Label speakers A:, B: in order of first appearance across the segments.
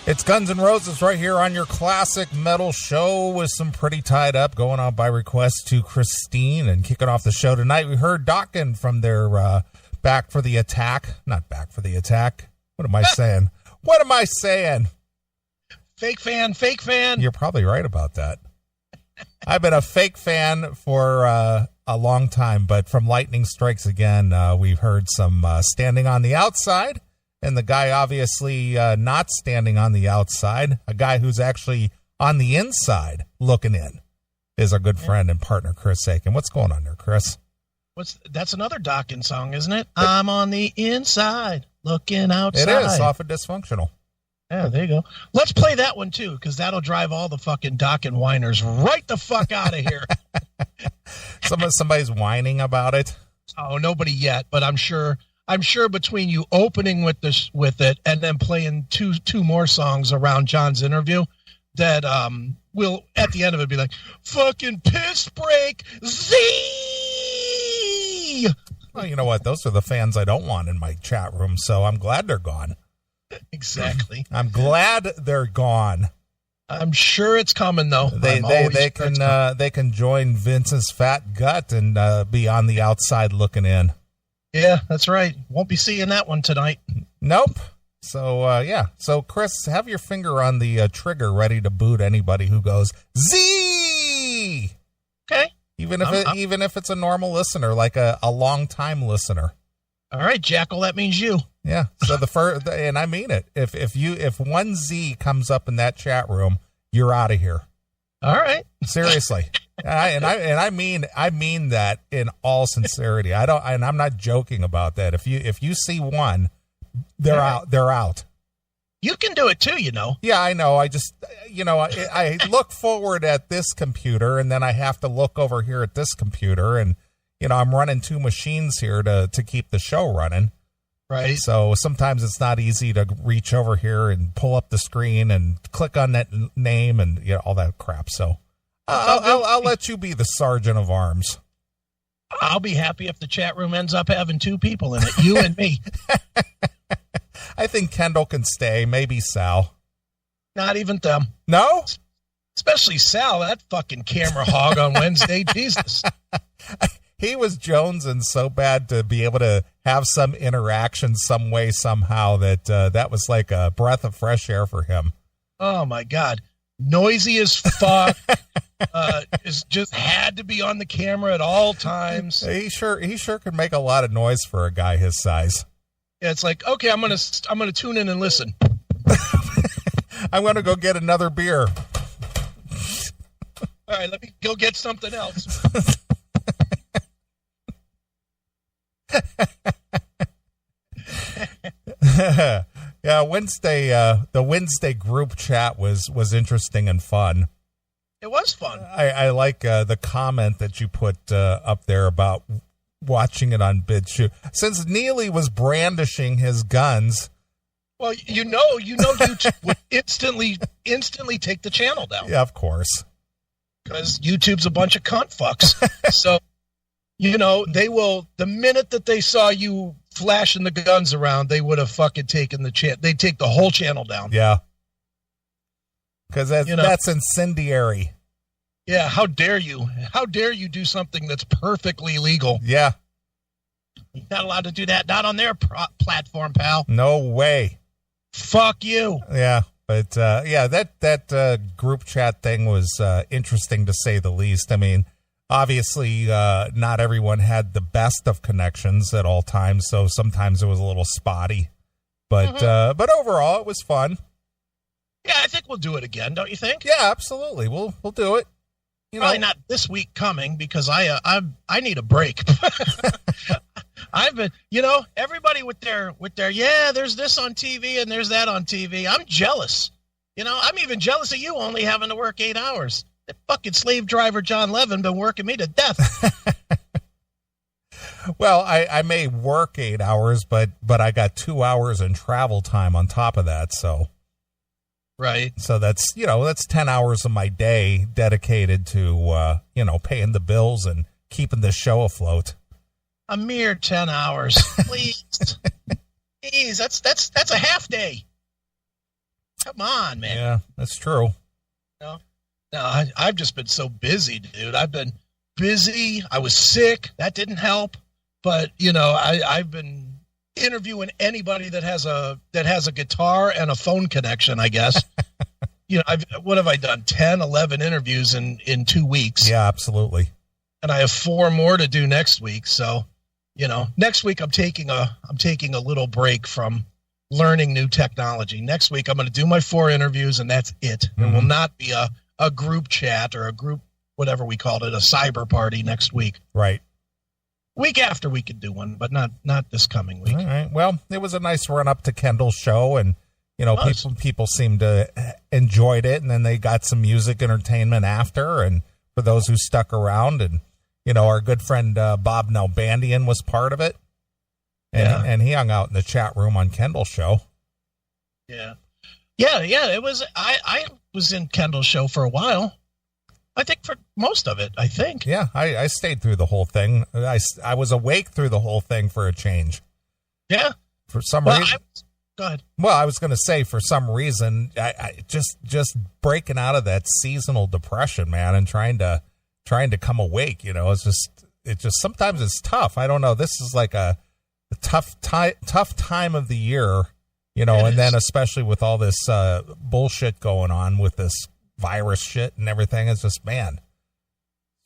A: It's Guns N' Roses right here on your classic metal show with some Pretty Tied Up going on by request to Christine. And kicking off the show tonight, we heard Dokken from their Back for the Attack. Not Back for the Attack. What am I saying? What am I saying?
B: Fake fan.
A: You're probably right about that. I've been a fake fan for a long time, but from Lightning Strikes Again, we've heard some Standing on the Outside. And the guy obviously not standing on the outside, a guy who's actually on the inside looking in, is our good friend and partner, Chris Aiken. What's going on there, Chris?
B: That's another Dokken song, isn't it? I'm on the inside looking outside.
A: It is, off of Dysfunctional.
B: Yeah, there you go. Let's play that one, too, because that'll drive all the fucking Dokken whiners right the fuck out of here.
A: Somebody's whining about it?
B: Oh, nobody yet, but I'm sure between you opening with it and then playing two more songs around John's interview, that will at the end of it be like, fucking piss break Z.
A: Well, you know what? Those are the fans I don't want in my chat room, so I'm glad they're gone.
B: Exactly.
A: I'm glad they're gone.
B: I'm sure it's coming though.
A: They can join Vince's fat gut and be on the outside looking in.
B: Yeah, that's right. Won't be seeing that one tonight.
A: Nope. So, yeah. So, Chris, have your finger on the trigger ready to boot anybody who goes, Z!
B: Okay.
A: Even if it's a normal listener, like a long-time listener.
B: All right, Jackal, that means you.
A: Yeah. So, and I mean it. If one Z comes up in that chat room, you're out of here.
B: All right.
A: Seriously. I mean that in all sincerity. I'm not joking about that. If you see one, they're out.
B: You can do it too, you know.
A: Yeah, I know. I just, I look forward at this computer and then I have to look over here at this computer and, I'm running two machines here to keep the show running.
B: Right.
A: So sometimes it's not easy to reach over here and pull up the screen and click on that name and all that crap. So I'll let you be the sergeant of arms.
B: I'll be happy if the chat room ends up having two people in it, you and me.
A: I think Kendall can stay, maybe Sal.
B: Not even them.
A: No?
B: Especially Sal, that fucking camera hog on Wednesday. Jesus.
A: He was jonesing so bad to be able to have some interaction some way, somehow, that was like a breath of fresh air for him.
B: Oh, my God. Noisy as fuck. Is just had to be on the camera at all times.
A: He sure could make a lot of noise for a guy his size.
B: Yeah, it's like, okay, I'm gonna tune in and listen.
A: I'm gonna go get another beer.
B: All right, let me go get something else.
A: Yeah, the Wednesday group chat was interesting and fun.
B: It was fun.
A: I like the comment that you put up there about watching it on BitChute. Since Neely was brandishing his guns.
B: Well, YouTube would instantly take the channel down.
A: Yeah, of course.
B: Because YouTube's a bunch of cunt fucks. So, they will, the minute that they saw you flashing the guns around, they would have fucking taken they'd take the whole channel down.
A: Yeah. Because that's incendiary.
B: Yeah, how dare you? How dare you do something that's perfectly legal?
A: Yeah.
B: You're not allowed to do that. Not on their platform, pal.
A: No way.
B: Fuck you.
A: Yeah, but that group chat thing was interesting to say the least. I mean, obviously, not everyone had the best of connections at all times, so sometimes it was a little spotty. But but overall, it was fun.
B: Yeah, I think we'll do it again, don't you think?
A: Yeah, absolutely. We'll do it.
B: Probably not this week coming because I need a break. I've been, everybody with their there's this on TV and there's that on TV. I'm jealous. I'm even jealous of you only having to work 8 hours. That fucking slave driver John Levin been working me to death.
A: Well, I may work 8 hours, but I got 2 hours in travel time on top of that, so.
B: Right.
A: So that's 10 hours of my day dedicated to, paying the bills and keeping the show afloat.
B: A mere 10 hours, please. Please, that's a half day. Come on, man.
A: Yeah, that's true.
B: No, I've just been so busy, dude. I've been busy. I was sick. That didn't help. But, I've been interviewing anybody that has a guitar and a phone connection, I guess. What have I done? 10, 11 interviews in 2 weeks.
A: Yeah, absolutely.
B: And I have 4 more to do next week. So, next week I'm taking a little break from learning new technology. Next week I'm going to do my 4 interviews, and that's it. Mm-hmm. It will not be a group chat or a group, whatever we called it, a cyber party next week.
A: Right.
B: Week after we could do one, but not this coming week.
A: All right. Well, it was a nice run up to Kendall's show, and people seemed to enjoyed it, and then they got some music entertainment after. And for those who stuck around, and our good friend Bob Nalbandian was part of it, and he hung out in the chat room on Kendall's show.
B: Yeah. It was. I was in Kendall's show for a while. I think for most of it, I think.
A: Yeah, I stayed through the whole thing. I was awake through the whole thing for a change.
B: Yeah.
A: For some reason.
B: Go ahead.
A: Well, I was going to say, for some reason, I just breaking out of that seasonal depression, man, and trying to come awake. It's just sometimes it's tough. I don't know. This is like a tough time of the year, and then especially with all this bullshit going on with this virus shit and everything. It's just, man,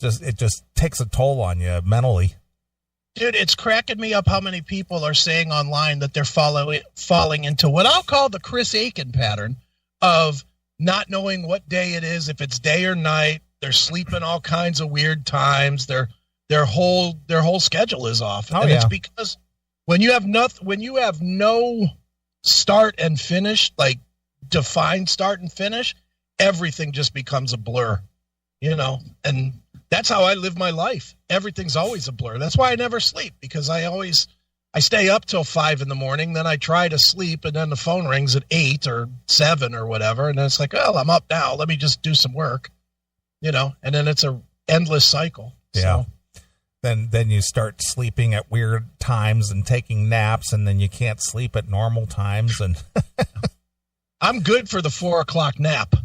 A: it just takes a toll on you mentally.
B: Dude, it's cracking me up how many people are saying online that they're falling into what I'll call the Chris Aiken pattern of not knowing what day it is, if it's day or night. They're sleeping all kinds of weird times. Their whole schedule is off. It's because when you have no start and finish, like defined start and finish, everything just becomes a blur, and that's how I live my life. Everything's always a blur. That's why I never sleep, because I stay up till 5 a.m. Then I try to sleep, and then the phone rings at 8 or 7 or whatever. And then it's like, oh, I'm up now. Let me just do some work, and then it's a endless cycle.
A: Yeah.
B: So.
A: Then you start sleeping at weird times and taking naps, and then you can't sleep at normal times. And
B: I'm good for the 4 o'clock nap.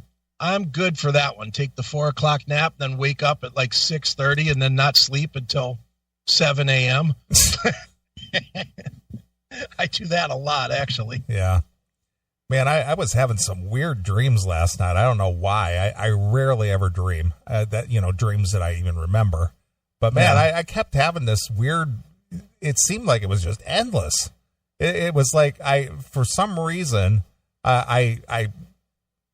B: I'm good for that one. Take the 4 o'clock nap, then wake up at like 6:30 and then not sleep until 7 a.m. I do that a lot, actually.
A: Yeah. Man, I was having some weird dreams last night. I don't know why. I rarely ever dream dreams that I even remember. But man, I kept having this weird, it seemed like it was just endless. It was like for some reason, I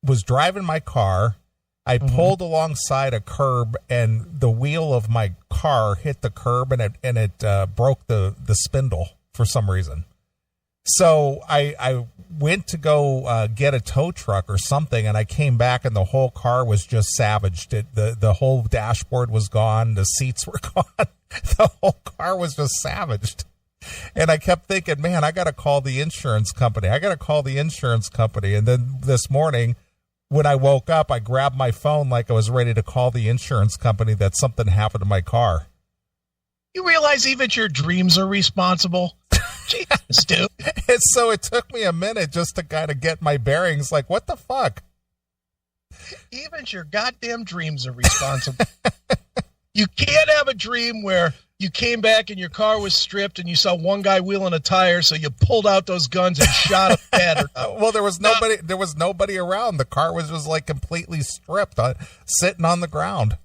A: was driving my car. I pulled alongside a curb, and the wheel of my car hit the curb, and it broke the spindle for some reason. So I went to go get a tow truck or something, and I came back, and the whole car was just savaged. The whole dashboard was gone. The seats were gone. The whole car was just savaged. And I kept thinking, man, I got to call the insurance company. And then this morning, when I woke up, I grabbed my phone like I was ready to call the insurance company that something happened to my car.
B: You realize even your dreams are responsible? Jesus, dude.
A: And so it took me a minute just to kind of get my bearings. Like, what the fuck?
B: Even your goddamn dreams are responsible. You can't have a dream where you came back and your car was stripped and you saw one guy wheeling a tire, so you pulled out those guns and shot a head.
A: Well, there was nobody around. The car was just like completely stripped, sitting on the ground.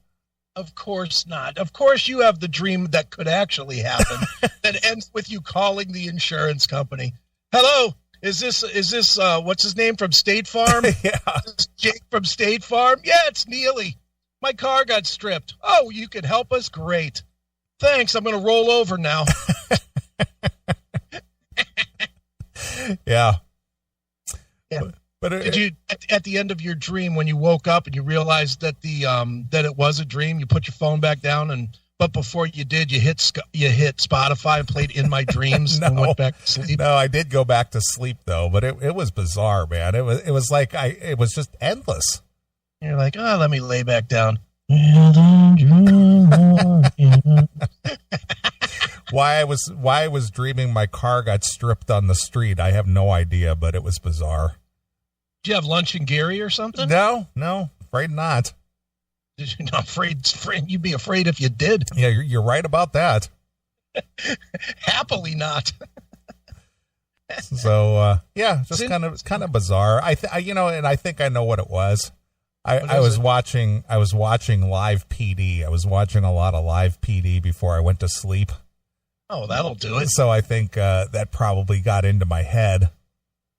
B: Of course not. Of course you have the dream that could actually happen that ends with you calling the insurance company. Hello, is this what's his name from State Farm?
A: Yeah.
B: Is this Jake from State Farm? Yeah, it's Neely. My car got stripped. Oh, you can help us? Great. Thanks. I'm going to roll over now.
A: Yeah.
B: But did you at the end of your dream, when you woke up and you realized that that it was a dream, you put your phone back down, but before you did, you hit Spotify and played "In My Dreams" and went back to sleep?
A: No, I did go back to sleep though, but it was bizarre, man. It was like it was just endless.
B: You're like, oh, let me lay back down.
A: Why I was dreaming my car got stripped on the street, I have no idea, but it was bizarre.
B: Did you have lunch in Gary or something?
A: No, afraid not.
B: Did you not afraid? You'd be afraid if you did.
A: Yeah, you're right about that.
B: Happily not.
A: So just kind of bizarre. I think I know what it was. I was watching live PD. I was watching a lot of live PD before I went to sleep.
B: Oh, that'll do it.
A: So I think that probably got into my head.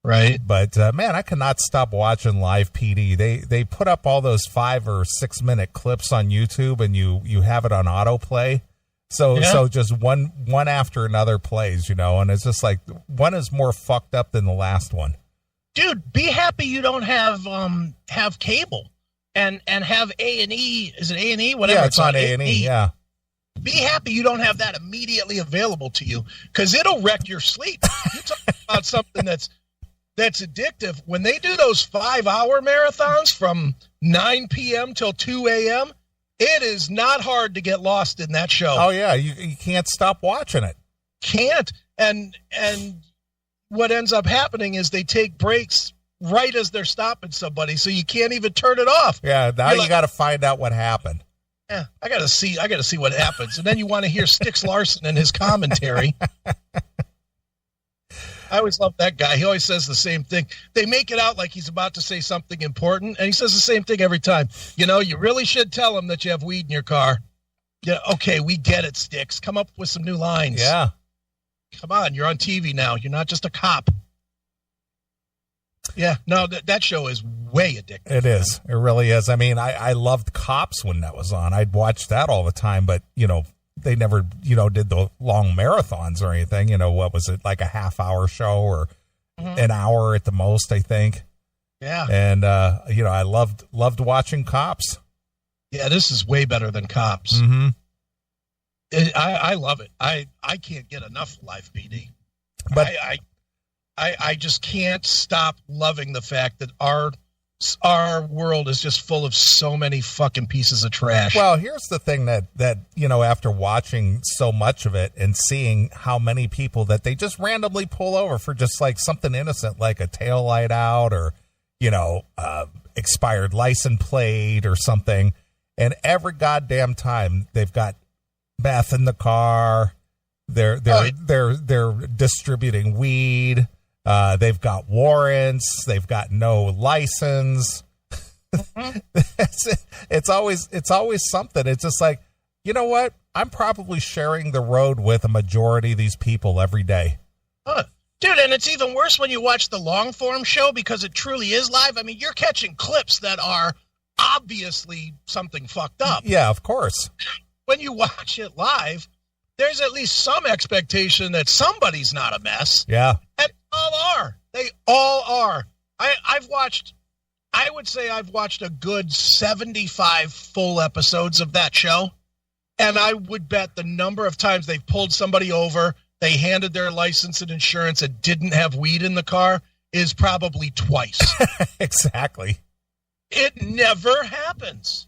B: Right.
A: But man, I cannot stop watching live PD. They put up all those 5 or 6 minute clips on YouTube, and you have it on autoplay. So just one after another plays, and it's just like one is more fucked up than the last one.
B: Dude, be happy you don't have cable and have A&E. Is it A&E? Whatever.
A: Yeah, it's on A&E. Yeah.
B: Be happy you don't have that immediately available to you, because it'll wreck your sleep. You talk about something that's addictive. When they do those 5-hour marathons from 9 p.m. till 2 a.m., it is not hard to get lost in that show.
A: Oh yeah, you can't stop watching it.
B: Can't. And what ends up happening is they take breaks right as they're stopping somebody, so you can't even turn it off.
A: Yeah, now you got to find out what happened.
B: Yeah, I got to see what happens. And then you want to hear Styx Larson and his commentary. I always love that guy. He always says the same thing. They make it out like he's about to say something important, and he says the same thing every time. You really should tell him that you have weed in your car. Yeah, okay, we get it, Styx. Come up with some new lines.
A: Yeah.
B: Come on, you're on TV now. You're not just a cop. Yeah, no, that show is way addictive.
A: It is. It really is. I mean, I loved Cops when that was on. I'd watch that all the time, but, they never, did the long marathons or anything. What was it, like a half-hour show or an hour at the most, I think.
B: Yeah.
A: And, I loved watching Cops.
B: Yeah, this is way better than Cops.
A: Mm-hmm.
B: I love it. I can't get enough live PD.
A: But
B: I just can't stop loving the fact that our world is just full of so many fucking pieces of trash.
A: Well, here's the thing that after watching so much of it and seeing how many people that they just randomly pull over for just like something innocent, like a taillight out or, expired license plate or something. And every goddamn time they've got meth in the car, they're distributing weed. They've got warrants. They've got no license. It's always something. It's just like, you know what? I'm probably sharing the road with a majority of these people every day.
B: Dude, and it's even worse when you watch the long form show, because it truly is live. I mean, you're catching clips that are obviously something fucked up.
A: Yeah, of course.
B: When you watch it live, there's at least some expectation that somebody's not a mess.
A: Yeah.
B: And all are. They all are. I would say I've watched a good 75 full episodes of that show. And I would bet the number of times they've pulled somebody over, they handed their license and insurance and didn't have weed in the car is probably twice.
A: Exactly.
B: It never happens.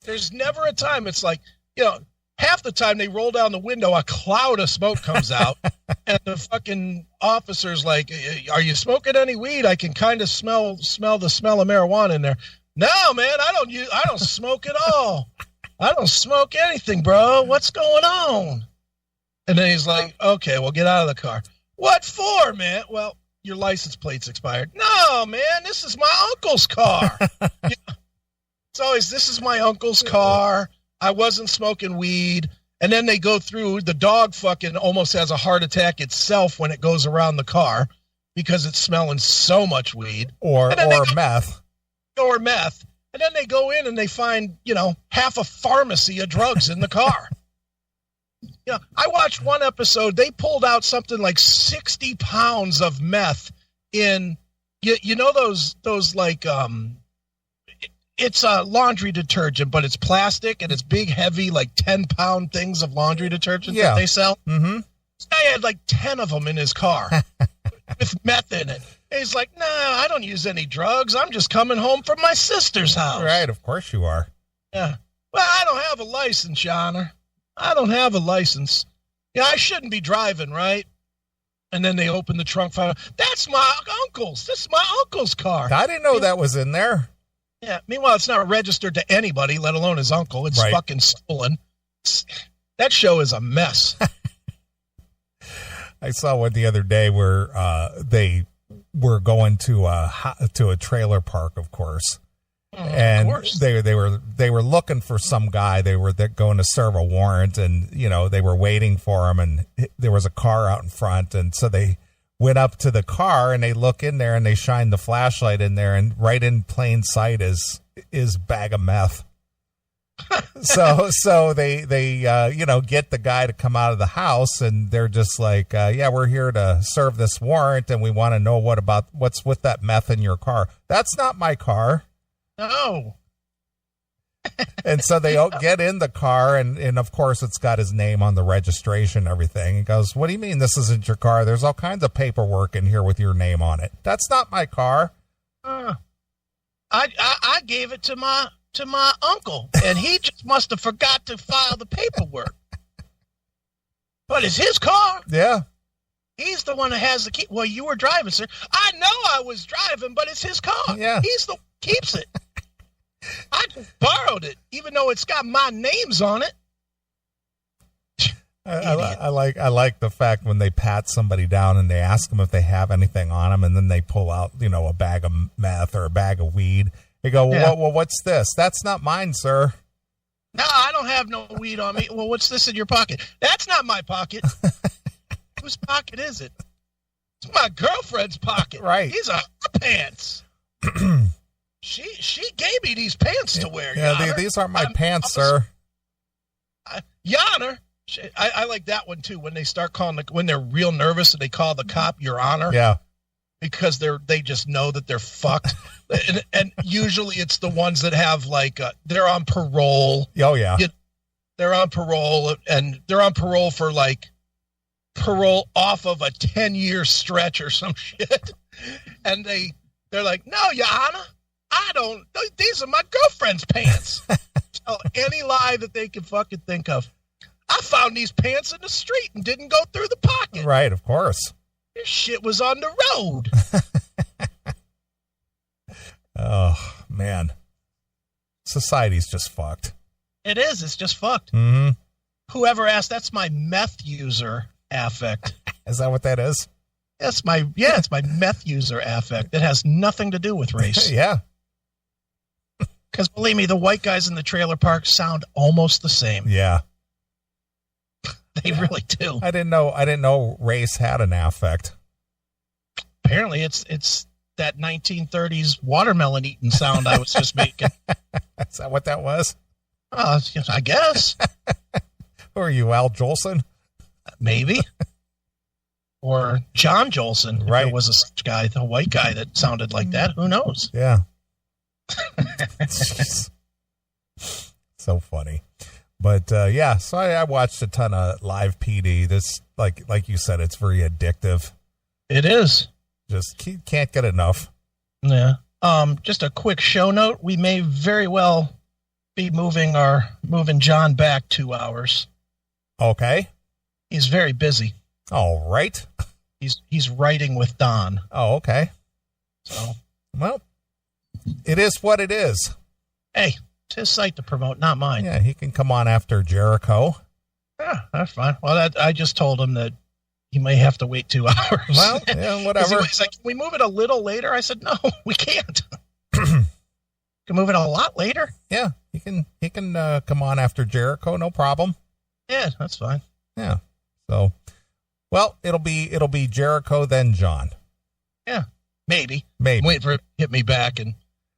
B: There's never a time it's like, half the time they roll down the window, a cloud of smoke comes out, and the fucking officer's like, "Are you smoking any weed? I can kind of smell the smell of marijuana in there." No, man, I don't smoke at all. I don't smoke anything, bro. What's going on? And then he's like, "Okay, well, get out of the car." What for, man? Well, your license plate's expired. No, man, this is my uncle's car. It's always, this is my uncle's car. I wasn't smoking weed. And then they go through, the dog fucking almost has a heart attack itself when it goes around the car because it's smelling so much weed.
A: Or meth.
B: Or meth. And then they go in and they find, half a pharmacy of drugs in the car. I watched one episode. They pulled out something like 60 pounds of meth in, those like, it's a laundry detergent, but it's plastic and it's big, heavy, like 10-pound things of laundry detergent that they sell.
A: Mm-hmm.
B: This guy had like 10 of them in his car with meth in it. And he's like, "Nah, I don't use any drugs. I'm just coming home from my sister's house."
A: Right, of course you are.
B: Yeah. Well, I don't have a license, Your Honor. I don't have a license. I shouldn't be driving, right? And then they open the trunk, find out, that's my uncle's. This is my uncle's car.
A: I didn't know that was in there.
B: Yeah. Meanwhile, it's not registered to anybody, let alone his uncle. It's fucking stolen. That show is a mess.
A: I saw one the other day where they were going to a trailer park, of course. And they were looking for some guy. They were going to serve a warrant, and they were waiting for him, and there was a car out in front, and so they went up to the car and they look in there and they shine the flashlight in there, and right in plain sight is bag of meth. so they get the guy to come out of the house, and they're just like, yeah, we're here to serve this warrant, and we want to know what's with that meth in your car. That's not my car.
B: No.
A: And so they get in the car, and of course it's got his name on the registration and everything. He goes, what do you mean this isn't your car? There's all kinds of paperwork in here with your name on it. That's not my car.
B: I gave it to my uncle, and he just must have forgot to file the paperwork. But it's his car.
A: Yeah.
B: He's the one that has the key. Well, you were driving, sir. I know I was driving, but it's his car.
A: Yeah.
B: He's the one who keeps it. I just borrowed it, even though it's got my names on it.
A: I like the fact when they pat somebody down and they ask them if they have anything on them, and then they pull out, a bag of meth or a bag of weed. They go, well, what's this? That's not mine, sir.
B: No, I don't have no weed on me. Well, what's this in your pocket? That's not my pocket. Whose pocket is it? It's my girlfriend's pocket.
A: Right.
B: These are her pants. She gave me these pants to wear.
A: Yeah, these aren't my pants, sir.
B: Your Honor. I like that one too. When they start calling, when they're real nervous and they call the cop Your Honor.
A: Yeah.
B: Because they just know that they're fucked. and usually it's the ones that have they're on parole.
A: Oh yeah.
B: They're on parole, and they're on parole for parole off of a 10-year stretch or some shit. And they're like, no, Your Honor, these are my girlfriend's pants. Tell any lie that they can fucking think of. I found these pants in the street and didn't go through the pocket.
A: Right, of course.
B: This shit was on the road.
A: Oh, man. Society's just fucked.
B: It is. It's just fucked.
A: Mm-hmm.
B: Whoever asked, that's my meth user affect.
A: Is that what that is?
B: It's my meth user affect. It has nothing to do with race.
A: Yeah.
B: Because believe me, the white guys in the trailer park sound almost the same.
A: Yeah.
B: They really do.
A: I didn't know race had an affect.
B: Apparently it's that 1930s watermelon eating sound I was just making.
A: Is that what that was?
B: I guess.
A: Who are you, Al Jolson?
B: Maybe. Or John Jolson. If
A: right.
B: there was a such guy, the white guy that sounded like that. Who knows?
A: Yeah. So funny. But yeah, so I watched a ton of live PD. This, like you said, it's very addictive.
B: It is.
A: Just can't get enough.
B: Yeah. Just a quick show note. We may very well be moving John back 2 hours.
A: Okay.
B: He's very busy.
A: All right.
B: He's writing with Don.
A: Oh, okay.
B: So,
A: well, it is what it is.
B: Hey, it's his site to promote, not mine.
A: Yeah, he can come on after Jericho.
B: Yeah, that's fine. Well, I just told him that he may have to wait 2 hours.
A: Well, yeah, whatever.
B: He's like, can we move it a little later? I said, no, we can't. Can move it a lot later?
A: Yeah, he can come on after Jericho, no problem.
B: Yeah, that's fine.
A: Yeah. So, well, it'll be Jericho then John.
B: Yeah, maybe.
A: I'm
B: waiting for it to hit me back, and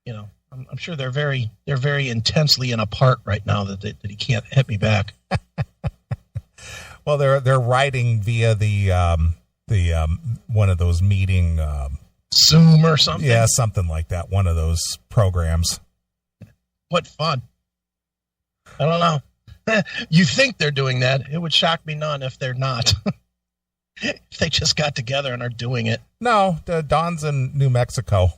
B: I'm sure they're very intensely in a part right now that he can't hit me back.
A: Well, they're writing via the one of those meeting
B: Zoom or something.
A: Yeah, something like that. One of those programs.
B: What fun! I don't know. You think they're doing that? It would shock me none if they're not. If they just got together and are doing it.
A: No, Don's in New Mexico.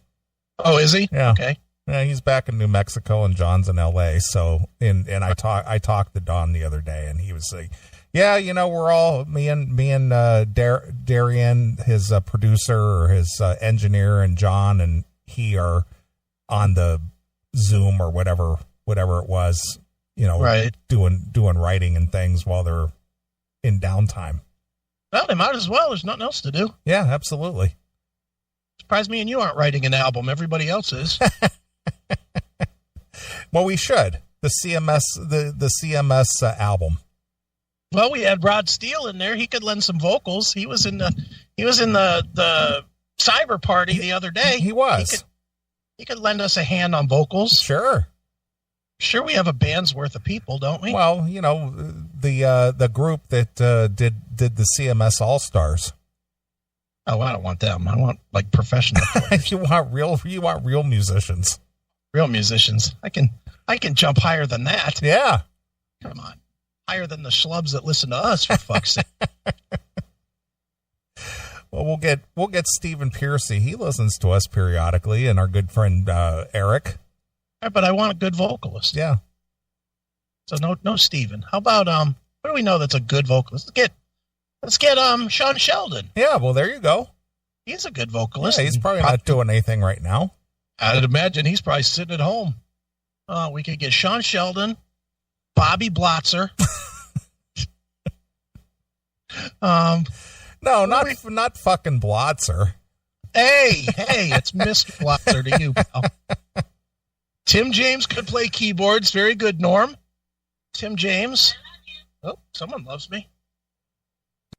B: Oh, is he?
A: Yeah.
B: Okay.
A: Yeah, he's back in New Mexico and John's in L.A. So, and I talked to Don the other day, and he was like, Yeah, we're all me and Darian, his producer or his engineer, and John and he are on the Zoom or whatever it was,
B: right,
A: doing writing and things while they're in downtime.
B: Well, they might as well. There's nothing else to do.
A: Yeah, absolutely.
B: Surprised me and you aren't writing an album. Everybody else is.
A: Well, we should. The CMS, the CMS album.
B: Well, we had Rod Steele in there. He could lend some vocals. He was in the cyber party the other day.
A: He was.
B: He could lend us a hand on vocals.
A: Sure.
B: Sure, we have a band's worth of people, don't we?
A: Well, the group that did the CMS All Stars.
B: Oh, I don't want them. I want like professional players.
A: You want real musicians.
B: Real musicians. I can jump higher than that.
A: Yeah.
B: Come on. Higher than the schlubs that listen to us, for fuck's sake.
A: Well, we'll get Stephen Piercy. He listens to us periodically, and our good friend Eric.
B: Right, but I want a good vocalist.
A: Yeah.
B: So no Stephen. How about what do we know that's a good vocalist? Let's get Sean Sheldon.
A: Yeah, well there you go.
B: He's a good vocalist.
A: Yeah, he's probably not doing anything right now.
B: I'd imagine he's probably sitting at home. We could get Sean Sheldon, Bobby Blotzer.
A: No, not fucking Blotzer.
B: Hey, it's Mr. Blotzer to you, pal. Tim James could play keyboards. Very good, Norm. Tim James. Oh, someone loves me.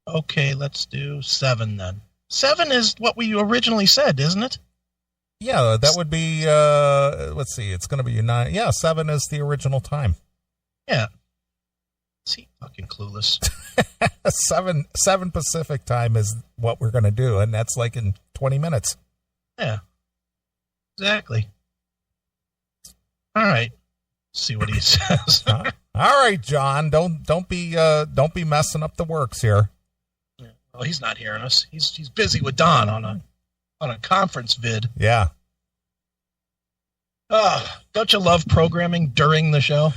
B: Okay, let's do 7 then. 7 is what we originally said, isn't it?
A: Yeah, that would be, let's see, it's going to be 9. Yeah, 7 is the original time.
B: Yeah. See, fucking clueless.
A: 7 Pacific time is what we're going to do, and that's like in 20 minutes.
B: Yeah. Exactly. All right. See what he says.
A: All right, John. Don't be messing up the works here.
B: Yeah. Well, he's not hearing us. He's busy with Don on a conference vid.
A: Yeah.
B: Don't you love programming during the show?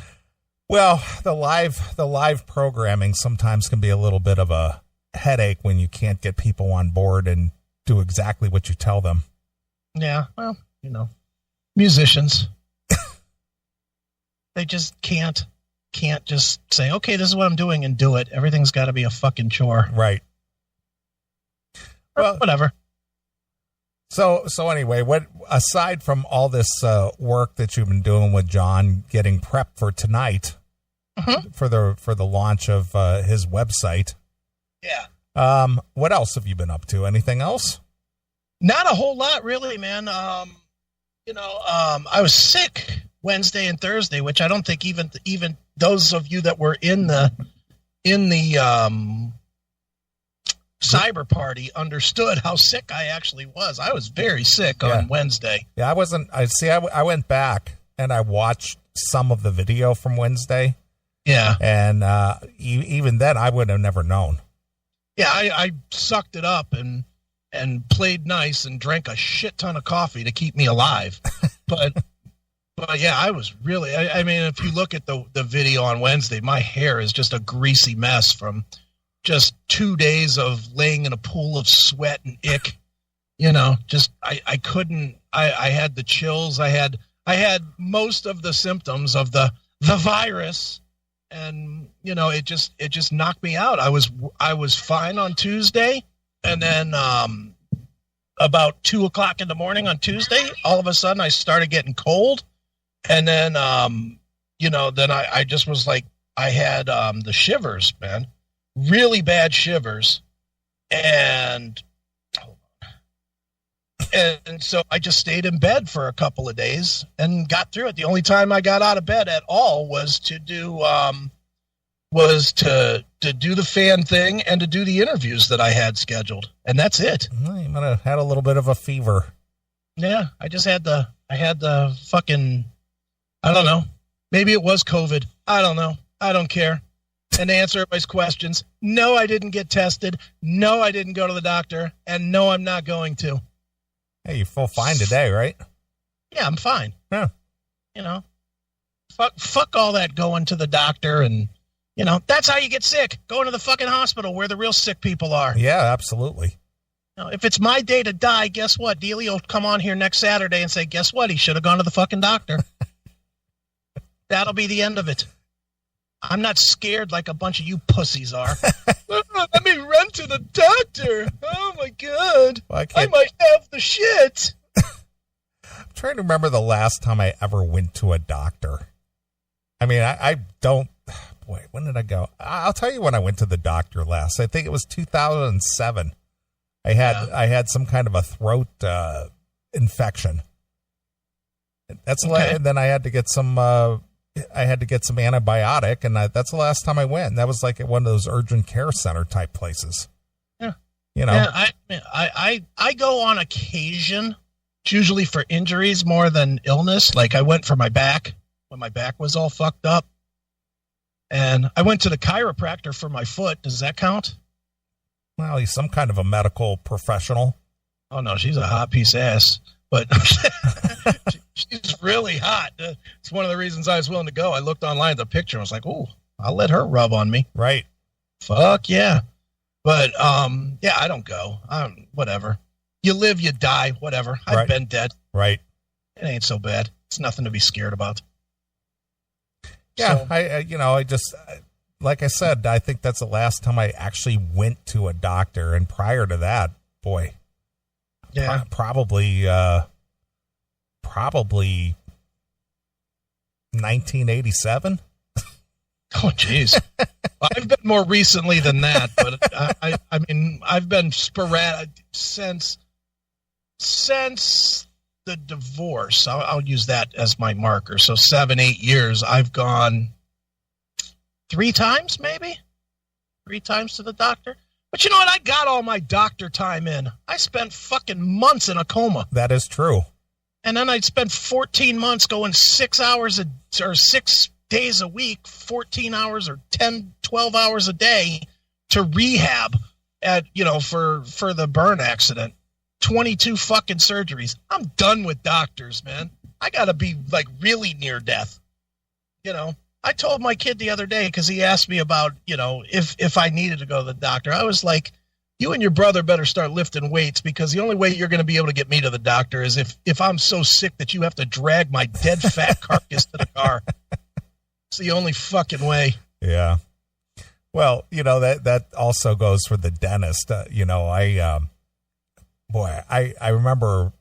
A: Well, the live programming sometimes can be a little bit of a headache when you can't get people on board and do exactly what you tell them.
B: Yeah, well, musicians. They just can't just say, okay, this is what I'm doing and do it. Everything's got to be a fucking chore.
A: Right.
B: Well, whatever.
A: So anyway, what aside from all this work that you've been doing with John, getting prepped for tonight, for the launch of his website.
B: Yeah.
A: What else have you been up to? Anything else?
B: Not a whole lot, really, man. I was sick Wednesday and Thursday, which I don't think even those of you that were in the cyber party understood how sick I actually was. I was very sick on Wednesday.
A: Yeah, I went back and I watched some of the video from Wednesday.
B: Yeah.
A: And even then I would have never known.
B: Yeah, I sucked it up and played nice and drank a shit ton of coffee to keep me alive. But yeah, I was really, I mean, if you look at the video on Wednesday, my hair is just a greasy mess from just 2 days of laying in a pool of sweat and ick. I couldn't, I had the chills. I had most of the symptoms of the virus, and it just knocked me out. I was fine on Tuesday, and then about 2:00 in the morning on Tuesday, all of a sudden I started getting cold, and then then I just was like, I had the shivers, man. Really bad shivers, and so I just stayed in bed for a couple of days and got through it. The only time I got out of bed at all was to do the fan thing and to do the interviews that I had scheduled, and that's it.
A: Well, you might have had a little bit of a fever.
B: Yeah, I had the fucking, I don't know. Maybe it was COVID. I don't know. I don't care. And to answer everybody's questions, no, I didn't get tested. No, I didn't go to the doctor. And no, I'm not going to.
A: Hey, you feel fine today, right?
B: Yeah, I'm fine.
A: Yeah.
B: Fuck all that going to the doctor and That's how you get sick. Going to the fucking hospital where the real sick people are.
A: Yeah, absolutely.
B: If it's my day to die, guess what? Dealey will come on here next Saturday and say, guess what? He should have gone to the fucking doctor. That'll be the end of it. I'm not scared like a bunch of you pussies are. Let me run to the doctor. Oh, my God.
A: Well,
B: I might have the shit.
A: I'm trying to remember the last time I ever went to a doctor. I mean, I don't. Boy, when did I go? I'll tell you when I went to the doctor last. I think it was 2007. I had some kind of a throat infection. That's
B: okay.
A: And then I had to get some. I had to get some antibiotic, and that's the last time I went. And that was like at one of those urgent care center type places.
B: Yeah,
A: Yeah,
B: I go on occasion. It's usually for injuries more than illness. Like I went for my back when my back was all fucked up. And I went to the chiropractor for my foot. Does that count?
A: Well, he's some kind of a medical professional.
B: Oh, no, she's a hot piece of ass. But she's really hot. It's one of the reasons I was willing to go. I looked online at the picture and was like, oh, I'll let her rub on me.
A: Right.
B: Fuck yeah. But, yeah, I don't go. Whatever. You live, you die, whatever. I've been dead.
A: Right.
B: It ain't so bad. It's nothing to be scared about.
A: Yeah, I just, like I said, I think that's the last time I actually went to a doctor. And prior to that, boy,
B: yeah,
A: probably 1987.
B: Oh, jeez. I've been more recently than that, but I mean, I've been sporadic since the divorce. I'll use that as my marker. So 7-8 years, I've gone 3 times, maybe 3 times to the doctor. But you know what? I got all my doctor time in. I spent fucking months in a coma.
A: That is true.
B: And then I'd spend 14 months going 6 days a week, 14 hours or 10, 12 hours a day to rehab for the burn accident. 22 fucking surgeries. I'm done with doctors, man. I got to be like really near death. I told my kid the other day because he asked me about, if I needed to go to the doctor. I was like, you and your brother better start lifting weights because the only way you're going to be able to get me to the doctor is if I'm so sick that you have to drag my dead fat carcass to the car. It's the only fucking way.
A: Yeah. Well, that also goes for the dentist. I remember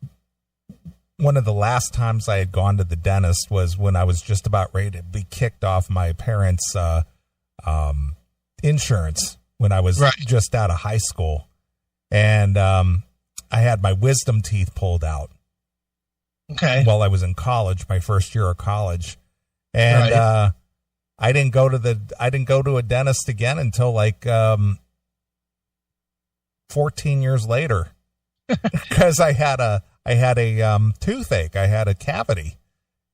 A: one of the last times I had gone to the dentist was when I was just about ready to be kicked off my parents' insurance when I was just out of high school. And I had my wisdom teeth pulled out.
B: Okay.
A: While I was in college, my first year of college. And I didn't go to a dentist again until like 14 years later. Because I had a toothache. I had a cavity.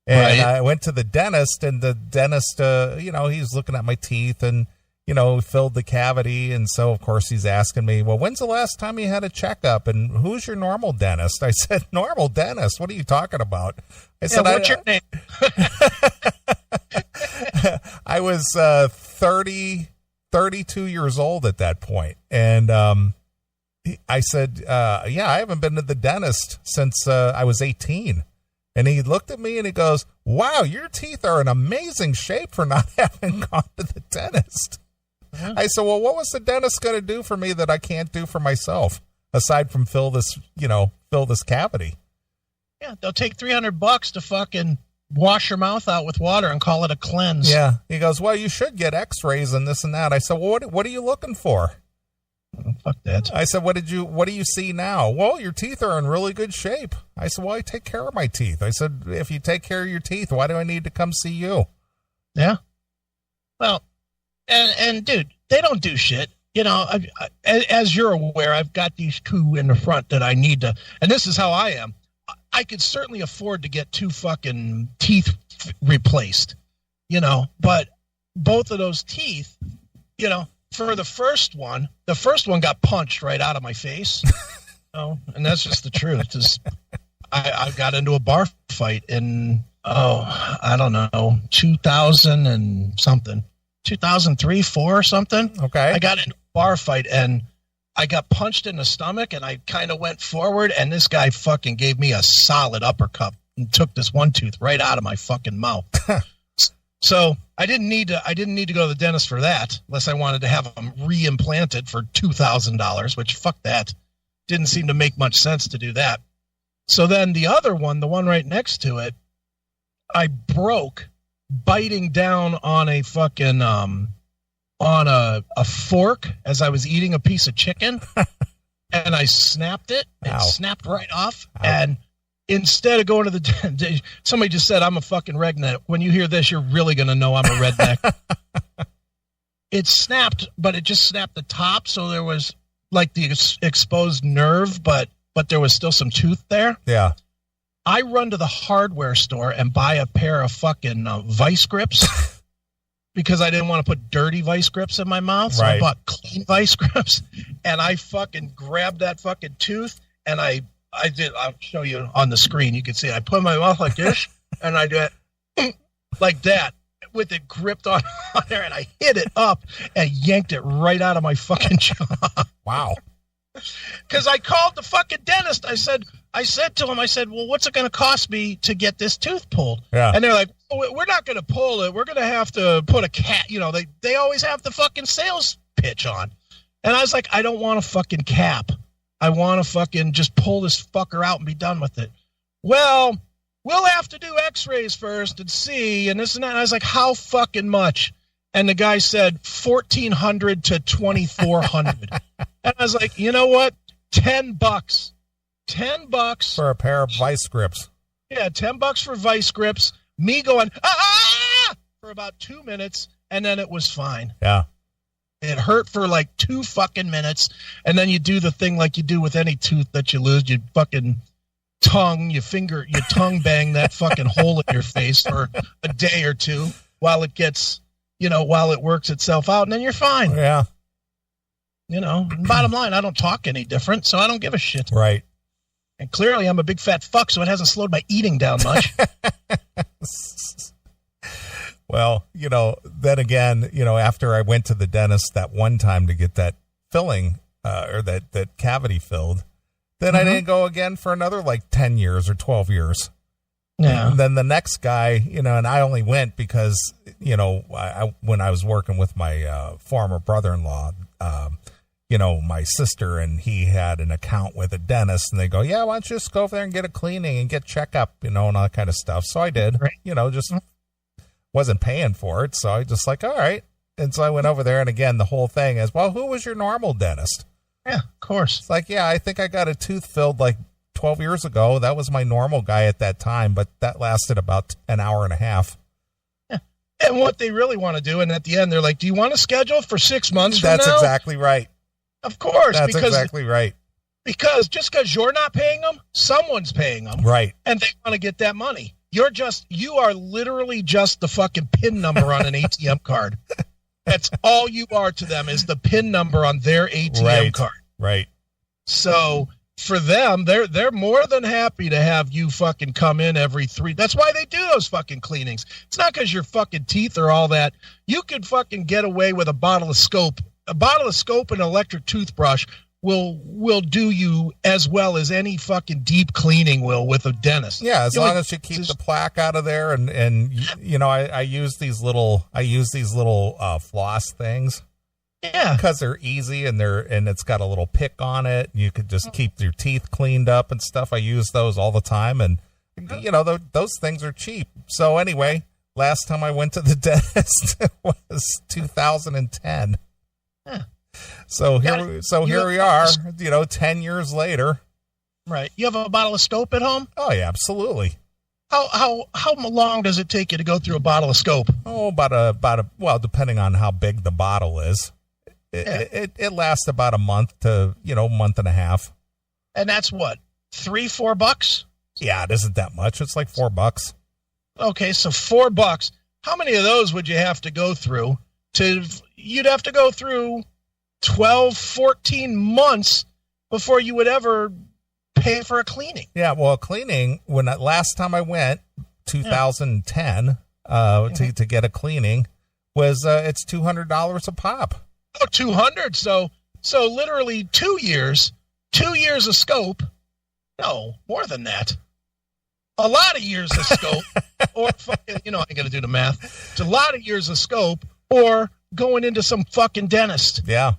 A: And I went to the dentist, and the dentist, he's looking at my teeth and, filled the cavity. And so, of course, he's asking me, well, when's the last time you had a checkup? And who's your normal dentist? I said, normal dentist? What are you talking about? I said,
B: what's your name?
A: I was 32 years old at that point. And I said, yeah, I haven't been to the dentist since I was 18. And he looked at me and he goes, wow, your teeth are in amazing shape for not having gone to the dentist. Yeah. I said, well, what was the dentist going to do for me that I can't do for myself aside from fill this cavity?
B: Yeah, they'll take $300 to fucking wash your mouth out with water and call it a cleanse.
A: Yeah. He goes, well, you should get x-rays and this and that. I said, well, what are you looking for?
B: Oh, fuck that.
A: I said, what do you see now? Well, your teeth are in really good shape. I said, well, I take care of my teeth. I said, if you take care of your teeth, why do I need to come see you?
B: Yeah. Well, and dude, they don't do shit. As you're aware, I've got these 2 in the front that I need to, and this is how I am. I could certainly afford to get 2 fucking teeth replaced, but both of those teeth, for the first one got punched right out of my face. And that's just the truth. I got into a bar fight in, I don't know, 2000 and something. 2003, 4 or something.
A: Okay.
B: I got in a bar fight and I got punched in the stomach and I kind of went forward and this guy fucking gave me a solid uppercut and took this one tooth right out of my fucking mouth. So I didn't need to go to the dentist for that unless I wanted to have them reimplanted for $2,000, which fuck that. Didn't seem to make much sense to do that. So then the other one, the one right next to it, I broke biting down on a fucking on a fork as I was eating a piece of chicken, and I snapped it. It snapped right off. Ow. And instead of going to the somebody just said I'm a fucking redneck. When you hear this, you're really gonna know I'm a redneck. It snapped, but it just snapped the top, so there was like the exposed nerve, but there was still some tooth there.
A: Yeah.
B: I run to the hardware store and buy a pair of fucking vice grips because I didn't want to put dirty vice grips in my mouth. So I bought clean vice grips and I fucking grabbed that fucking tooth and I'll show you on the screen. You can see it. I put my mouth like this and I do it like that with it gripped on there and I hit it up and yanked it right out of my fucking jaw.
A: Wow.
B: Because I called the fucking dentist. I said to him, well, what's it going to cost me to get this tooth pulled?
A: Yeah.
B: And they're like, oh, we're not going to pull it. We're going to have to put a cap. You know, they always have the fucking sales pitch on. And I was like, I don't want a fucking cap. I want to fucking just pull this fucker out and be done with it. Well, we'll have to do x-rays first and see and this and that. And I was like, how fucking much? And the guy said $1,400 to $2,400. And I was like, you know what? $10. $10
A: for a pair of vice grips.
B: Yeah, $10 for vice grips. Me going for about 2 minutes, and then it was fine.
A: Yeah.
B: It hurt for like 2 fucking minutes, and then you do the thing like you do with any tooth that you lose. You fucking tongue bang that fucking hole in your face for a day or two while it gets, while it works itself out, and then you're fine.
A: Yeah.
B: Bottom line, I don't talk any different, so I don't give a shit.
A: Right.
B: And clearly I'm a big fat fuck, so it hasn't slowed my eating down much.
A: Well, then again, after I went to the dentist that one time to get that filling or that cavity filled, then I didn't go again for another like 10 years or 12 years.
B: Yeah.
A: And then the next guy, and I only went because, when I was working with my former brother-in-law, my sister and he had an account with a dentist and they go, yeah, why don't you just go over there and get a cleaning and get checkup, and all that kind of stuff. So I did, just wasn't paying for it. So I just like, all right. And so I went over there and again, the whole thing is, well, who was your normal dentist?
B: Yeah, of course.
A: It's like, yeah, I think I got a tooth filled like 12 years ago. That was my normal guy at that time, but that lasted about an hour and a half.
B: Yeah. And what they really want to do, and at the end, they're like, do you want to schedule for 6 months from now?
A: That's exactly right.
B: Of course.
A: That's exactly right.
B: Because just because you're not paying them, someone's paying them.
A: Right.
B: And they want to get that money. You are literally just the fucking PIN number on an ATM card. That's all you are to them is the PIN number on their ATM card.
A: Right.
B: So for them, they're more than happy to have you fucking come in every 3. That's why they do those fucking cleanings. It's not because your fucking teeth are all that. You could fucking get away with a bottle of scope. A bottle of scope and an electric toothbrush will do you as well as any fucking deep cleaning will with a dentist.
A: Yeah, as long as you keep the plaque out of there, and I use these little floss things.
B: Yeah,
A: because they're easy and it's got a little pick on it. You could just keep your teeth cleaned up and stuff. I use those all the time, and those things are cheap. So anyway, last time I went to the dentist was 2010.
B: Yeah.
A: So here we are, 10 years later.
B: Right. You have a bottle of scope at home?
A: Oh yeah, absolutely.
B: How long does it take you to go through a bottle of scope?
A: Oh, well, depending on how big the bottle is, it lasts about a month to, month and a half.
B: And that's what, $3-4?
A: Yeah, it isn't that much. It's like $4.
B: Okay. So $4. How many of those would you have to go through you'd have to go through 12, 14 months before you would ever pay for a cleaning.
A: Yeah, well, a cleaning, last time I went, 2010, to get a cleaning, was it's $200 a pop.
B: Oh, 200. So literally 2 years, 2 years of scope. No, more than that. A lot of years of scope, or fucking, I ain't gonna do the math. It's a lot of years of scope, or going into some fucking dentist.
A: Yeah.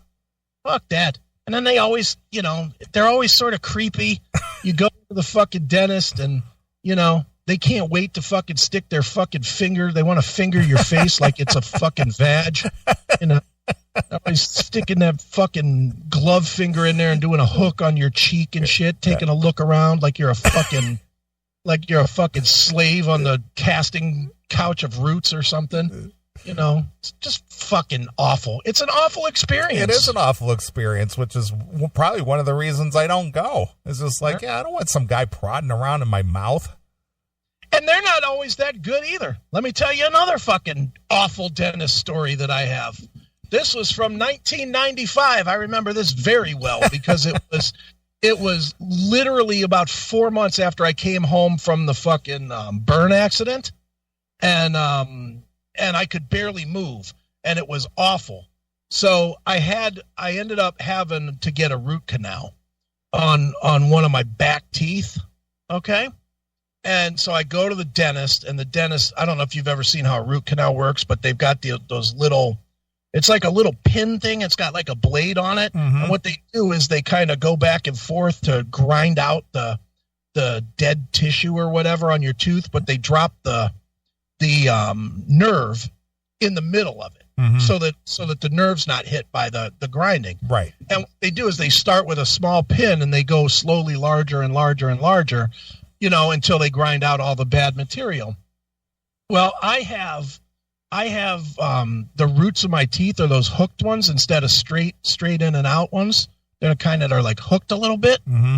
B: Fuck that. And then they always, they're always sort of creepy. You go to the fucking dentist and, they can't wait to fucking stick their fucking finger. They want to finger your face like it's a fucking vag. They're always sticking that fucking glove finger in there and doing a hook on your cheek and shit, taking a look around like you're a fucking slave on the casting couch of Roots or something. It's just fucking awful. It's an awful experience.
A: It is an awful experience, which is probably one of the reasons I don't go. It's just like, I don't want some guy prodding around in my mouth.
B: And they're not always that good either. Let me tell you another fucking awful dentist story that I have. This was from 1995. I remember this very well because it was literally about 4 months after I came home from the fucking burn accident. And I could barely move, and it was awful. So I ended up having to get a root canal on one of my back teeth. Okay. And so I go to the dentist, and the dentist, I don't know if you've ever seen how a root canal works, but they've got those little, it's like a little pin thing. It's got like a blade on it. Mm-hmm. And what they do is they kind of go back and forth to grind out the dead tissue or whatever on your tooth, but they drop the nerve in the middle of it. Mm-hmm. so that the nerve's not hit by the grinding.
A: Right.
B: And what they do is they start with a small pin and they go slowly larger and larger and larger, until they grind out all the bad material. Well, I have the roots of my teeth are those hooked ones instead of straight in and out ones. They're kind of like hooked a little bit.
A: Mm-hmm.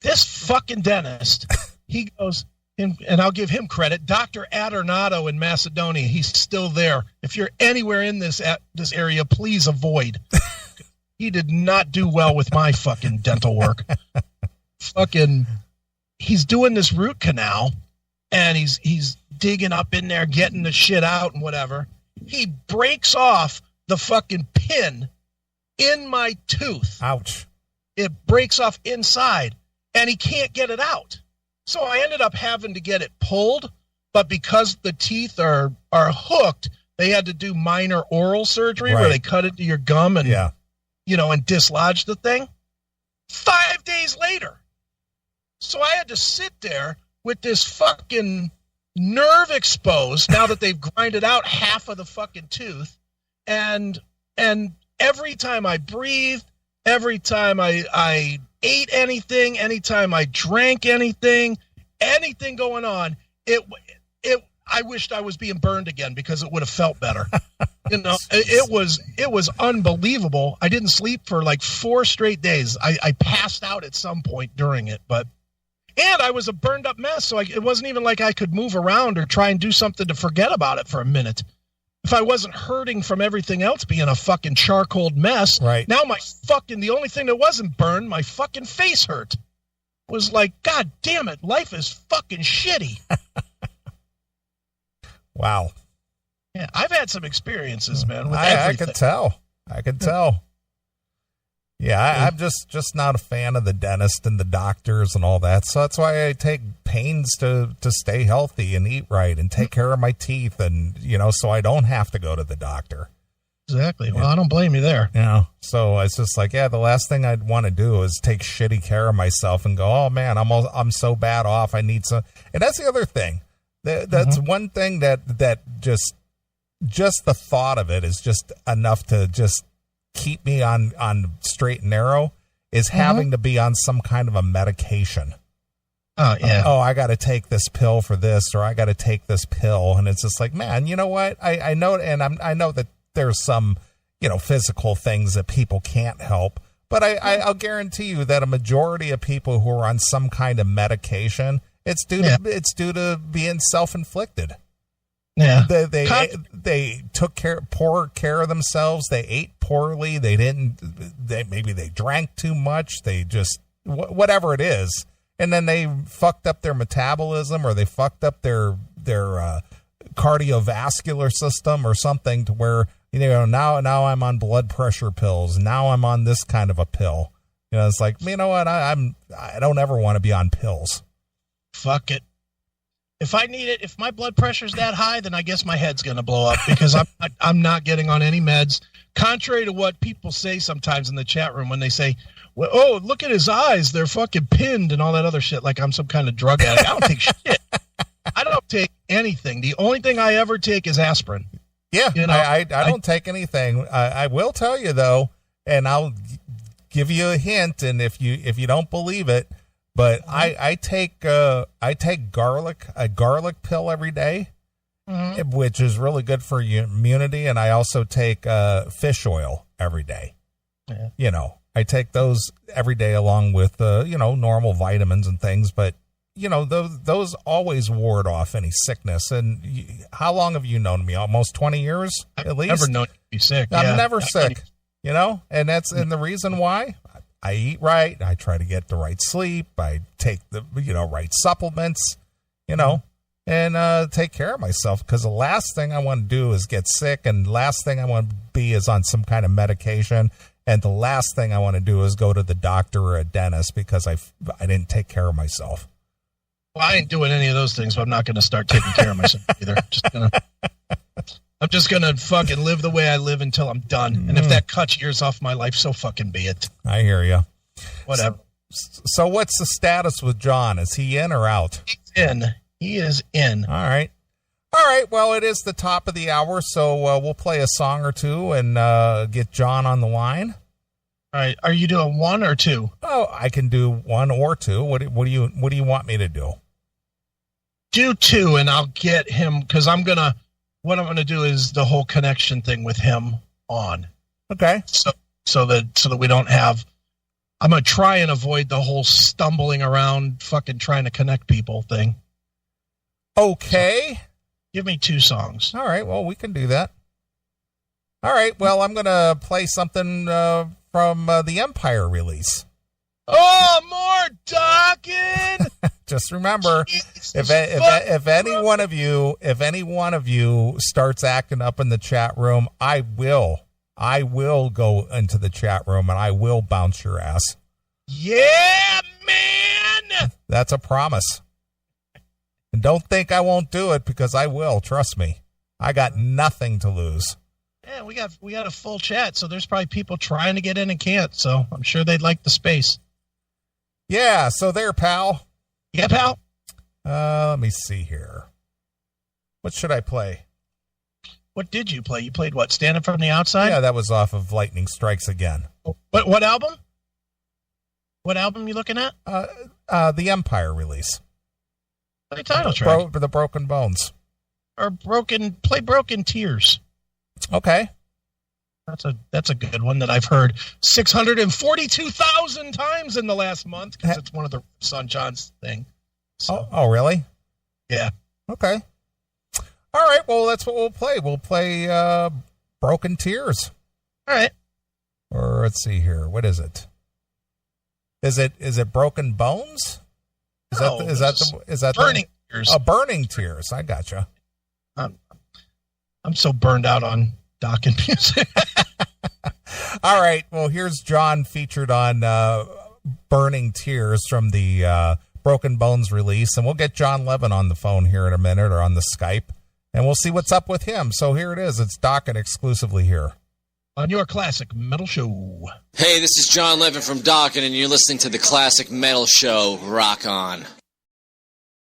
B: This fucking dentist, he goes, and I'll give him credit, Dr. Adornato in Macedonia. He's still there. If you're anywhere in this area, please avoid. He did not do well with my fucking dental work. He's doing this root canal, and he's digging up in there, getting the shit out and whatever. He breaks off the fucking pin in my tooth.
A: Ouch.
B: It breaks off inside, and he can't get it out. So I ended up having to get it pulled, but because the teeth are hooked, they had to do minor oral surgery where they cut into your gum and, and dislodge the thing. 5 days later. So I had to sit there with this fucking nerve exposed now that they've grinded out half of the fucking tooth. And every time I breathed, every time I ate anything, anytime I drank anything going on, I wished I was being burned again because it would have felt better. It was unbelievable. I didn't sleep for like 4 straight days. I passed out at some point during it, and I was a burned up mess. So it wasn't even like I could move around or try and do something to forget about it for a minute. If I wasn't hurting from everything else being a fucking charcoal mess,
A: right
B: now the only thing that wasn't burned, my fucking face hurt. It was like, God damn it, life is fucking shitty.
A: Wow.
B: Yeah, I've had some experiences, man, with everything.
A: I could tell. Yeah, I'm just not a fan of the dentist and the doctors and all that. So that's why I take pains to stay healthy and eat right and take care of my teeth and, so I don't have to go to the doctor.
B: Exactly. Well, I don't blame you there.
A: So it's just like, the last thing I'd want to do is take shitty care of myself and go, oh man, I'm so bad off. I need some. And that's the other thing. That's one thing that just the thought of it is just enough to just keep me on straight and narrow is having to be on some kind of a medication.
B: Oh, yeah.
A: I got to take this pill for this, or I got to take this pill. And it's just like, man, you know what? I know, and I know that there's some, physical things that people can't help, but I'll guarantee you that a majority of people who are on some kind of medication, it's due to being self-inflicted.
B: Yeah.
A: They took poor care of themselves. They ate poorly. Maybe they drank too much. They just, whatever it is. And then they fucked up their metabolism, or they fucked up their cardiovascular system or something to where, now I'm on blood pressure pills. Now I'm on this kind of a pill. It's like, you know what? I don't ever want to be on pills.
B: Fuck it. If I need it, if my blood pressure's that high, then I guess my head's going to blow up because I'm not getting on any meds. Contrary to what people say sometimes in the chat room when they say, well, oh, look at his eyes. They're fucking pinned and all that other shit like I'm some kind of drug addict. I don't take shit. I don't take anything. The only thing I ever take is aspirin.
A: Yeah, I don't take anything. I will tell you, though, and I'll give you a hint, and if you don't believe it, but I take garlic, a garlic pill every day, which is really good for your immunity, and I also take fish oil every day. Yeah. I take those every day along with normal vitamins and things, but those always ward off any sickness. And how long have you known me? Almost 20 years at least.
B: I've never known you to be sick.
A: I'm never sick. And the reason why I eat right. I try to get the right sleep. I take the, right supplements, and take care of myself, because the last thing I want to do is get sick. And the last thing I want to be is on some kind of medication. And the last thing I want to do is go to the doctor or a dentist because I didn't take care of myself.
B: Well, I ain't doing any of those things, but I'm not going to start taking care of myself either. I'm just going to fucking live the way I live until I'm done. And if that cuts years off my life, so fucking be it.
A: I hear you.
B: Whatever.
A: So what's the status with John? Is he in or out?
B: He's in. He is in.
A: All right. Well, it is the top of the hour, so we'll play a song or two and get John on the line.
B: All right. Are you doing one or two?
A: Oh, I can do one or two. What do you want me to do?
B: Do two, and I'll get him, because what I'm gonna do is the whole connection thing with him on.
A: Okay.
B: So that we don't have. I'm gonna try and avoid the whole stumbling around, fucking trying to connect people thing.
A: Okay.
B: So, give me two songs.
A: All right. Well, we can do that. All right. Well, I'm gonna play something from the Empire release.
B: Oh, more Dawkins!
A: Just remember, if any one of you starts acting up in the chat room, I will go into the chat room and I will bounce your ass.
B: Yeah, man.
A: That's a promise. And don't think I won't do it, because I will. Trust me. I got nothing to lose.
B: Yeah, we got a full chat, so there's probably people trying to get in and can't. So I'm sure they'd like the space.
A: Yeah, so there, pal.
B: Yeah, pal.
A: Let me see here. What should I play?
B: What did you play? You played what? Standing from the Outside?
A: Yeah, that was off of Lightning Strikes Again.
B: What album? What album you looking at?
A: The Empire release.
B: The title track.
A: The Broken Bones.
B: Or play Broken Tears.
A: Okay.
B: That's a good one that I've heard 642,000 times in the last month, because it's one of the Son John's thing. So.
A: Oh, really?
B: Yeah.
A: Okay. All right. Well, that's what we'll play. We'll play Broken Tears.
B: All right.
A: Or let's see here. What is it? Is it Broken Bones? Is that
B: Burning Tears?
A: Oh, Burning Tears. I gotcha.
B: I'm so burned out on Dawkins music.
A: All right. Well, here's John featured on Burning Tears from the Broken Bones release. And we'll get John Levin on the phone here in a minute, or on the Skype, and we'll see what's up with him. So here it is. It's Dawkins exclusively here
B: on your Classic Metal Show.
C: Hey, this is John Levin from Dawkins, and you're listening to the Classic Metal Show. Rock on.